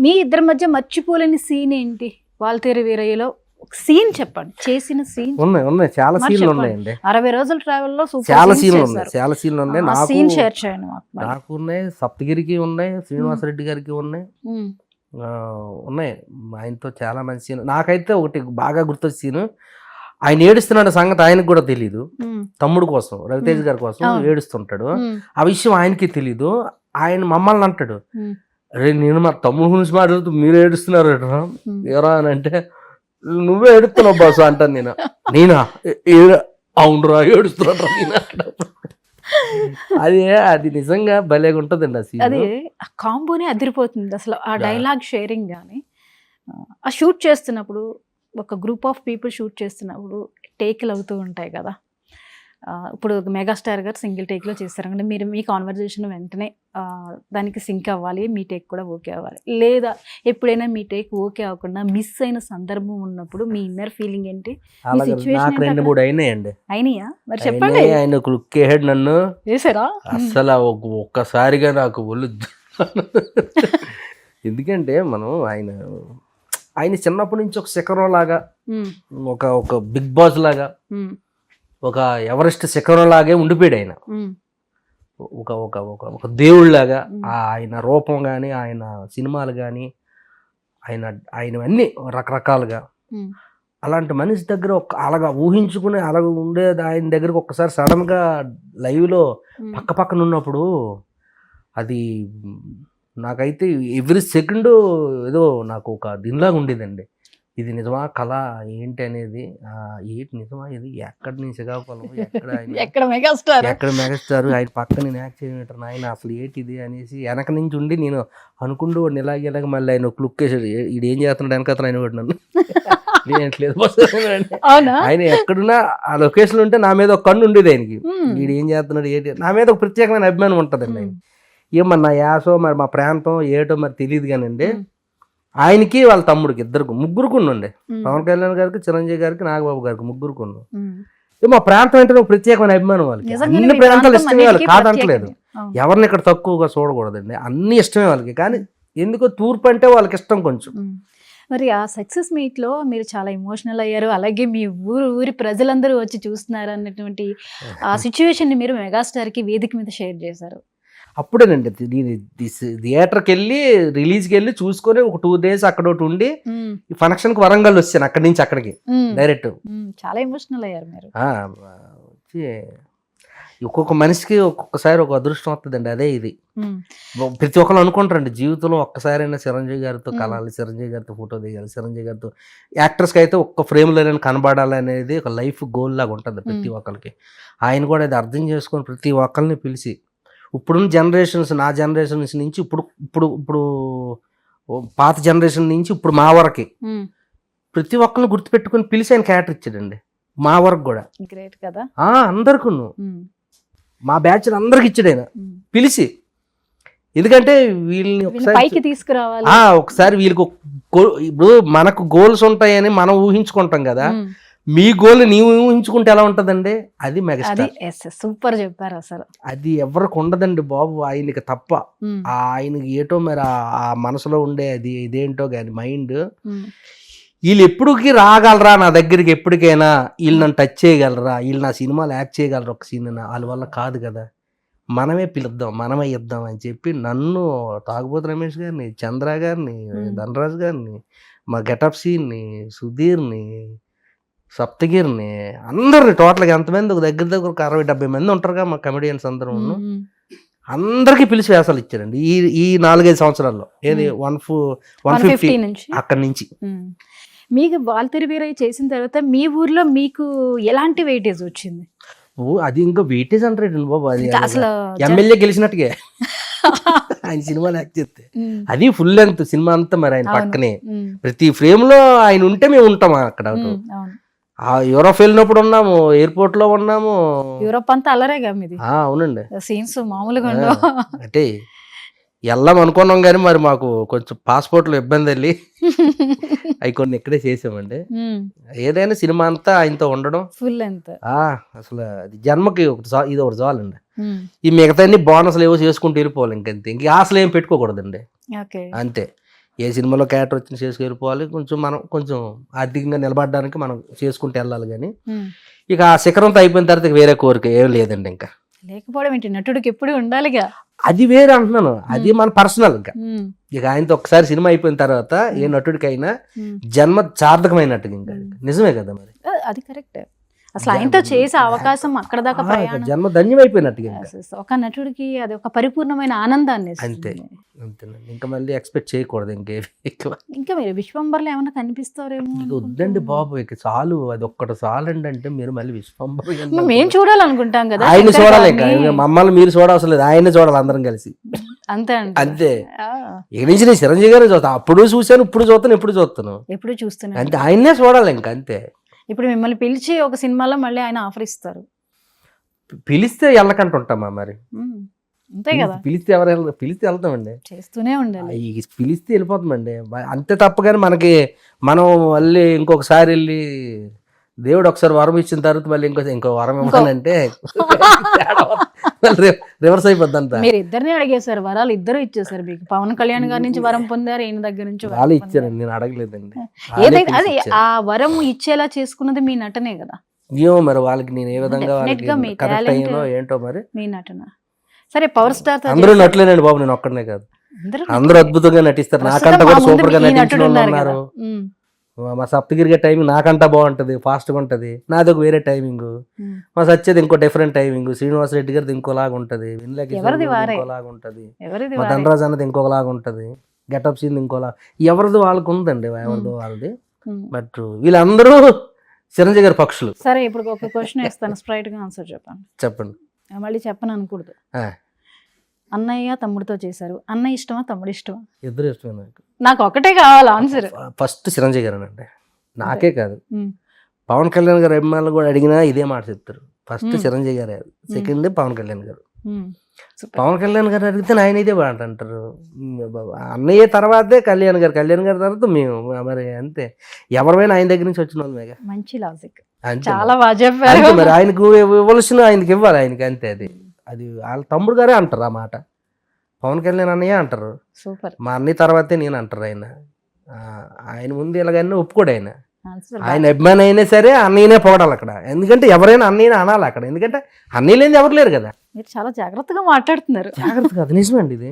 మీ ఇద్దరి మధ్య మర్చిపోలేని సీన్ ఏంటి? వాల్తేరు వీరయ్యలో ఒక సీన్ చెప్పండి, చేసిన సీన్. ఉన్నాయి చాలా సీన్లు ఉన్నాయండి. 60 రోజుల ట్రావెల్ లో చాలా సీన్లు ఉన్నాయి. సీన్ షేర్ చేయండి. నాకు ఉన్నాయి, సప్తగిరికి ఉన్నాయి, శ్రీనివాసరెడ్డి గారికి ఉన్నాయి. ఆయనతో చాలా మంచి సీన్. నాకైతే ఒకటి బాగా గుర్తొచ్చే సీన్, ఆయన ఏడుస్తున్నాడు సంగతి ఆయనకు కూడా తెలీదు. తమ్ముడు కోసం, రవితేజ్ గారి కోసం ఏడుస్తుంటాడు. ఆ విషయం ఆయనకి తెలీదు. ఆయన మమ్మల్ని అంటాడు, అరే నేను మా తమ్ముడు గురించి మాట్లాడుతూ మీరు ఏడుస్తున్నారు ఎవరా అని అంటే, నువ్వే ఏడుస్తున్నావు బాసు అంటాను. నేనా అవునరా ఏడుస్తున్నా నేను. అది నిజంగా భలేగా ఉంటదండి ఆ సీన్. అది కాంబోనే అదిరిపోతుంది అసలు. ఆ డైలాగ్ షేరింగ్ కానీ, ఆ షూట్ చేస్తున్నప్పుడు ఒక గ్రూప్ ఆఫ్ పీపుల్ షూట్ చేస్తున్నప్పుడు టేక్లు అవుతూ ఉంటాయి కదా. ఇప్పుడు మెగాస్టార్ గారు సింగిల్ టేక్లో చేస్తారంటే మీరు మీ కాన్వర్జేషన్ వెంటనే దానికి సింక్ అవ్వాలి, మీ టేక్ కూడా ఓకే అవ్వాలి. లేదా ఎప్పుడైనా మీ టేక్ ఓకే అవ్వకుండా మిస్ అయిన సందర్భం ఉన్నప్పుడు మీ ఇన్నర్ ఫీలింగ్ ఏంటి? నాకు 2-3 అయినాయండి. అయినాయా? మరి చెప్పండి. ఆయన క్లుక్కేహాడు నన్ను చేసారా? అసలు ఒక్కసారిగా నాకు ఒళ్ళు. ఎందుకంటే మనం ఆయన చిన్నప్పటి నుంచి ఒక శిఖరం లాగా, ఒక బిగ్ బాస్ లాగా, ఒక ఎవరెస్ట్ శిఖరం లాగే ఉండిపోయాడు ఆయన. ఒక దేవుళ్ళలాగా ఆయన రూపం కానీ, ఆయన సినిమాలు కానీ, ఆయనవన్నీ రకరకాలుగా. అలాంటి మనిషి దగ్గర అలాగా ఊహించుకుని అలాగ ఉండేది ఆయన దగ్గరకు ఒక్కసారి సడన్ గా లైవ్ లో పక్కన ఉన్నప్పుడు అది నాకైతే ఎవ్రీ సెకండ్ ఏదో నాకు ఒక దీనిలాగా ఉండేదండి. ఇది నిజమా కళ ఏంటి అనేది, ఏంటి నిజమా ఇది, ఎక్కడి నుంచి శ్రీకాకుళం, ఎక్కడ మెగాస్టార్, ఆయన పక్క నేను యాక్ట్ చేయడం ఆయన అసలు ఏంటిది అనేసి వెనక నుంచి ఉండి నేను అనుకుంటూ ఇలాగ మళ్ళీ ఆయన క్లుక్ వేసాడు. ఇది ఏం చేస్తున్నాడు వెనకతను ఆయన కూడా నన్ను ఆయన ఎక్కడున్నా ఆ లొకేషన్ ఉంటే నా మీద ఒక కన్ను ఉండేది ఆయనకి. వీడు ఏం చేస్తున్నాడు ఏంటి, నా మీద ఒక ప్రత్యేకమైన అభిమానం ఉంటుందండి. ఆయన ఏమన్నా యాసో మరి మా ప్రాంతం ఏటో మరి తెలియదు కానండి. ఆయనకి వాళ్ళ తమ్ముడికి ముగ్గురికి ఉండే, పవన్ కళ్యాణ్ గారికి, చిరంజీవి గారికి, నాగబాబు గారికి ముగ్గురికి మా ప్రాంతం అంటే ఒక ప్రత్యేకమైన అభిమానం వాళ్ళకి. అన్ని ప్రాంతాలు ఇష్టమే వాళ్ళకి, కాదంటలేదు. ఎవరిని ఇక్కడ తక్కువగా చూడకూడదండి, అన్ని ఇష్టమే వాళ్ళకి. కానీ ఎందుకో తూర్పు అంటే వాళ్ళకి ఇష్టం కొంచెం. మరి ఆ సక్సెస్ మీట్ లో మీరు చాలా ఎమోషనల్ అయ్యారు, అలాగే మీ ఊరి ప్రజలందరూ వచ్చి చూస్తున్నారు అన్నటువంటి ఆ సిచ్యువేషన్ ని మీరు మెగాస్టార్ కి వేదిక మీద షేర్ చేశారు. అప్పుడేనండి నేను థియేటర్కి వెళ్ళి రిలీజ్కి వెళ్ళి చూసుకొని ఒక 2 days అక్కడ ఒకటి ఉండి ఫంక్షన్ కి వరంగల్ వచ్చాను. అక్కడి నుంచి అక్కడికి డైరెక్ట్. చాలా ఎమోషనల్ అయ్యారు మీరు. ఒక్కొక్క మనిషికి ఒక్కొక్కసారి ఒక అదృష్టం వస్తుందండి. అదే ఇది ప్రతి ఒక్కరు అనుకుంటారండి జీవితంలో ఒక్కసారైనా చిరంజీవి గారితో కలాలి, చిరంజీవి గారితో ఫోటో దిగాలి, చిరంజీవి గారితో. యాక్టర్స్కి అయితే ఒక్క ఫ్రేమ్లో కనబడాలి అనేది ఒక లైఫ్ గోల్ లాగా ఉంటుంది ప్రతి ఒక్కరికి. ఆయన కూడా అది అర్థం చేసుకొని ప్రతి ఒక్కరిని పిలిచి, ఇప్పుడున్న జనరేషన్స్, నా జనరేషన్స్ నుంచి ఇప్పుడు పాత జనరేషన్ నుంచి ఇప్పుడు మా వరకు ప్రతి ఒక్కరిని గుర్తుపెట్టుకుని పిలిచి ఆయన క్యారెక్టర్ ఇచ్చాడండి. మా వరకు కూడా గ్రేట్ కదా. అందరికి మా బ్యాచ్ అందరికి ఇచ్చాడు ఆయన పిలిచి. ఎందుకంటే వీళ్ళని పైకి తీసుకురావాలి. ఒకసారి వీళ్ళకి ఇప్పుడు మనకు గోల్స్ ఉంటాయని మనం ఊహించుకుంటాం కదా. మీ గోల్ నీవు ఊహించుకుంటే ఎలా ఉంటదండి? అది మెగాస్టార్. సూపర్ చెప్పారు అసలు. అది ఎవరికి ఉండదండి బాబు, ఆయనకి తప్ప. ఆయనకి ఏటో మరి ఆ మనసులో ఉండే అది ఇదేంటో కానీ మైండ్. వీళ్ళు ఎప్పటికి రాగలరా నా దగ్గరికి, ఎప్పటికైనా వీళ్ళు నన్ను టచ్ చేయగలరా, వీళ్ళు నా సినిమాలు యాక్ట్ చేయగలరా ఒక సీన్, వాళ్ళ వల్ల కాదు కదా, మనమే పిలుద్దాం, మనమే ఇద్దాం అని చెప్పి నన్ను, తాగుబోతు రమేష్ గారిని, చంద్ర గారిని, ధనరాజ్ గారిని, మా గెటప్ సీన్ని, సుధీర్ని, సప్తగిరిని, అందరిని టోటల్గా ఎంతమంది ఒక దగ్గర ఒక 60-70 మంది ఉంటారుగా మా కమెడియన్స్ అందరూ, అందరికీ పిలిచి వేసాలు ఇచ్చారండి ఈ 4-5 సంవత్సరాల్లో. ఏది 150 అక్కడి నుంచి. మీకు వాల్తేరు వీరయ్య చేసిన తర్వాత మీ ఊర్లో మీకు ఎలాంటి వెయిటేజ్ వచ్చింది? అది ఇంకా వెయిటేజ్ అంటారు బాబు, అది అసలు ఎమ్మెల్యే గెలిచినట్టుగా ఆయన సినిమాలు యాక్ట్ చేస్తే. అది ఫుల్ లెంత్ సినిమా అంతా. మరి ఆయన పక్కనే ప్రతి ఫ్రేమ్ లో ఆయన ఉంటే మేము ఉంటాం అక్కడ. యూరోప్ వెళ్ళినప్పుడు ఉన్నాము, ఎయిర్పోర్ట్ లో ఉన్నాము. యూరోప్ అంతా అలరేగా మీది? అవునండి. సీన్స్ మామూలుగా అంటే వెళ్ళాం అనుకున్నాం కానీ మరి మాకు కొంచెం పాస్పోర్ట్లో ఇబ్బంది వెళ్ళి అవి కొన్ని ఇక్కడే చేసామండి. ఏదైనా సినిమా అంతా ఆయనతో ఉండడం ఫుల్ లెంత్. అసలు అది జన్మకి ఇది ఒకటి చాలండి. ఈ మిగతా బోనస్లు ఏవో చేసుకుంటూ వెళ్ళిపోవాలి. ఇంకంతే, ఇంక ఆశలు ఏం పెట్టుకోకూడదండి అంతే. ఏ సినిమాలో క్యారెక్టర్ వచ్చిన చేసుకు వెళ్ళిపోవాలి, కొంచెం మనం కొంచెం ఆర్థికంగా నిలబడడానికి మనం చేసుకుంటూ వెళ్ళాలి. కానీ ఇక ఆ శిఖరంతో అయిపోయిన తర్వాత ఇక వేరే కోరిక ఏం లేదండి. ఇంకా లేకపోవడం ఏంటి, నటుడికి ఎప్పుడు ఉండాలిగా. అది వేరే అంటున్నాను, అది మన పర్సనల్. ఇంకా ఇక ఆయనతో ఒకసారి సినిమా అయిపోయిన తర్వాత ఏ నటుడికైనా జన్మ సార్థకమైనట్టుగా ఇంకా నిజమే కదా మరి. అది కరెక్ట్. అసలు ఆయనతో చేసే అవకాశం అక్కడ దాకా ప్రయాణం జన్మ ధన్యమైపోయినట్టుగా. ఒక నటుడికి అది ఒక పరిపూర్ణమైన ఆనందాన్ని అంతే అంతేనండి. ఇంకా మళ్ళీ ఎక్స్పెక్ట్ చేయకూడదు ఇంకేవి ఎక్కువ. ఇంకా మీరు విశ్వంబర్లో ఏమైనా కనిపిస్తారేమో. వద్దండి బాబు, ఇక చాలు, అది ఒక్కటి చాలండి. అంటే మీరు మళ్ళీ విశ్వంబర్ మేము చూడాలనుకుంటాం కదా, ఆయన చూడాలి. మమ్మల్ని మీరు చూడవసరం లేదు, ఆయనే చూడాలి అందరం కలిసి. అంతే అంతే. ఇక నుంచి నేను చిరంజీవి గారిని చూస్తాను, అప్పుడు చూశాను, ఇప్పుడు చూస్తాను, ఎప్పుడు చూస్తాను, ఎప్పుడు చూస్తాను. అంతే, ఆయన్నే చూడాలి ఇంకా అంతే. ఇప్పుడు మిమ్మల్ని పిలిచి ఒక సినిమాలో మళ్ళీ ఆయన ఆఫర్ ఇస్తారు, పిలిస్తే వెళ్ళకంటూ ఉంటామా మరి. అంతే కదా, పిలిస్తే పిలిస్తే వెళ్తామండి, చేస్తూనే ఉండాలి. పిలిస్తే వెళ్ళిపోతామండి అంతే తప్ప. కానీ మనకి మనం మళ్ళీ ఇంకొకసారి వెళ్ళి దేవుడు ఒకసారి వరం ఇచ్చిన తర్వాత మళ్ళీ ఇంకో వరం ఇవ్వాలంటే రివర్స్ అయిపోద్ది అంతా. మీరు ఇద్దరిని అడిగేశారు వరాలు, ఇద్దరు ఇచ్చేసారు మీకు. పవన్ కళ్యాణ్ గారి నుంచి వరం పొందారు, ఈయన దగ్గర నుంచి వాళ్ళు ఇచ్చారండి, నేను అడగలేదండి. ఏదైతే అది ఆ వరం ఇచ్చేలా చేసుకున్నది మీ నటనే కదా. ఏమో మరి వాళ్ళకి నేను ఏ విధంగా కరెక్ట్ అయ్యానో ఏంటో మరి. మీ నటన సరే. పవర్ స్టార్ అందరూ నటులేనండి బాబు, నేను ఒక్కడనే కాదు, అందరూ అద్భుతంగా నటిస్తారు. నాకంట కూడా సూపర్ గా నటించిన వాళ్ళు ఉన్నారు. మా సప్తగిరి గారి టైమింగ్ నాకంటా బాగుంటది, ఫాస్ట్ గా ఉంటది. నాది ఒక వేరే టైమింగ్, మా సత్యది ఇంకో డిఫరెంట్ టైమింగ్, శ్రీనివాస్ రెడ్డి గారిది ఇంకోలాగా ఉంటది, ఇంకోలాగా ఉంటది, మా ధనరాజ్ అన్నది ఇంకోలాగా ఉంటది, గెటప్ సీన్ ఇంకోలా, ఎవరిది వాళ్ళకు ఉందండి, ఎవరిదో వాళ్ళది. బట్ వీళ్ళందరూ చిరంజీవి గారి పక్షులు. సరే ఇప్పుడు ఒక క్వశ్చన్ ఇస్తాను, స్ట్రైట్ గా ఆన్సర్ చెప్పండి. చెప్పండి. మళ్ళీ చెప్పను అనకూడదు. అన్నయ్య తమ్ముడితో చేశారు, అన్నయ్య ఇష్టమా తమ్ముడు ఇష్టమా? ఇద్దరు ఇష్టమే నాకు ఒకటే కావాలి ఆన్సర్. ఫస్ట్ చిరంజీవి గారు అండి, నాకే కాదు పవన్ కళ్యాణ్ గారు అభిమానులు కూడా అడిగినా ఇదే మాట చెప్తారు. ఫస్ట్ చిరంజీవి గారు, సెకండ్ పవన్ కళ్యాణ్ గారు. పవన్ కళ్యాణ్ గారు అడిగితే ఆయన ఇదే మాట అంటారు. అన్నయ్య తర్వాతే కళ్యాణ్ గారు, కళ్యాణ్ గారి తర్వాత మేము. మరి అంతే, ఎవరైనా ఆయన దగ్గర నుంచి వచ్చిన వాళ్ళు. మంచి లాజిక్, చాలా బాగా చెప్పారు. మరి ఆయనకు ఇవ్వాల్సిన ఆయనకి ఇవ్వాలి, ఆయనకి అంతే. అది వాళ్ళ తమ్ముడు గారే అంటారు ఆ మాట, పవన్ కళ్యాణ్ అన్నయ్య అంటారు. సూపర్. మా అన్నయ్య తర్వాతే నేను అంటారు. ఆయన ముందు ఇలాగైనా ఒప్పుకోడు. ఆయన అభిమాని అయినా సరే అన్నయ్యనే పోవడాలి అక్కడ, ఎందుకంటే ఎవరైనా అన్నయ్యనే అనాలి అక్కడ, ఎందుకంటే అన్నయ్య లేని ఎవరు లేరు కదా. మీరు చాలా జాగ్రత్తగా మాట్లాడుతున్నారు. జాగ్రత్త కాదు, నిజమండి ఇది.